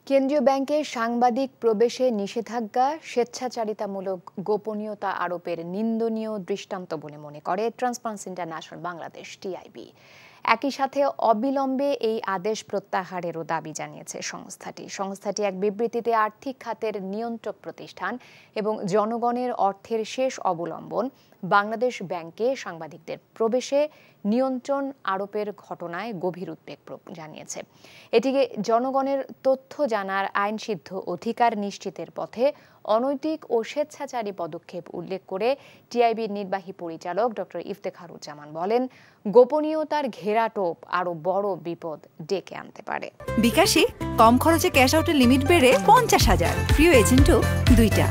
কেন্দ্রীয় ব্যাংকে সাংবাদিক প্রবেশে নিষেধাজ্ঞা স্বেচ্ছাচারিতামূলক গোপনীয়তা আরোপের নিন্দনীয় দৃষ্টান্ত বলে মনে করে ট্রান্সপারেন্সি ইন্টারন্যাশনাল বাংলাদেশ টিআইবি। একই সাথে অবিলম্বে এই আদেশ প্রত্যাহারেরও দাবি জানিয়েছে সংস্থাটি এক বিবৃতিতে আর্থিক খাতের নিয়ন্ত্রক প্রতিষ্ঠান এবং জনগণের অর্থের শেষ অবলম্বন বাংলাদেশ ব্যাংকে সাংবাদিকদের প্রবেশে নিয়ন্ত্রণ আরোপের ঘটনায় গভীর উদ্বেগ জানিয়েছে। এটিকে জনগণের তথ্য জানার আইনসিদ্ধ অধিকার নিশ্চিতের পথে অনৈতিক ও স্বেচ্ছাচারী পদক্ষেপ উল্লেখ করে টিআইবির নির্বাহী পরিচালক ডক্টর ইফতেখারুজ্জামান বলেন, গোপনীয়তার ঘেরাটোপ আরো বড় বিপদ ডেকে আনতে পারে। বিকাশে কম খরচে ক্যাশ আউটের লিমিট বেড়ে 50,000, প্রিয় এজেন্টও 2টা।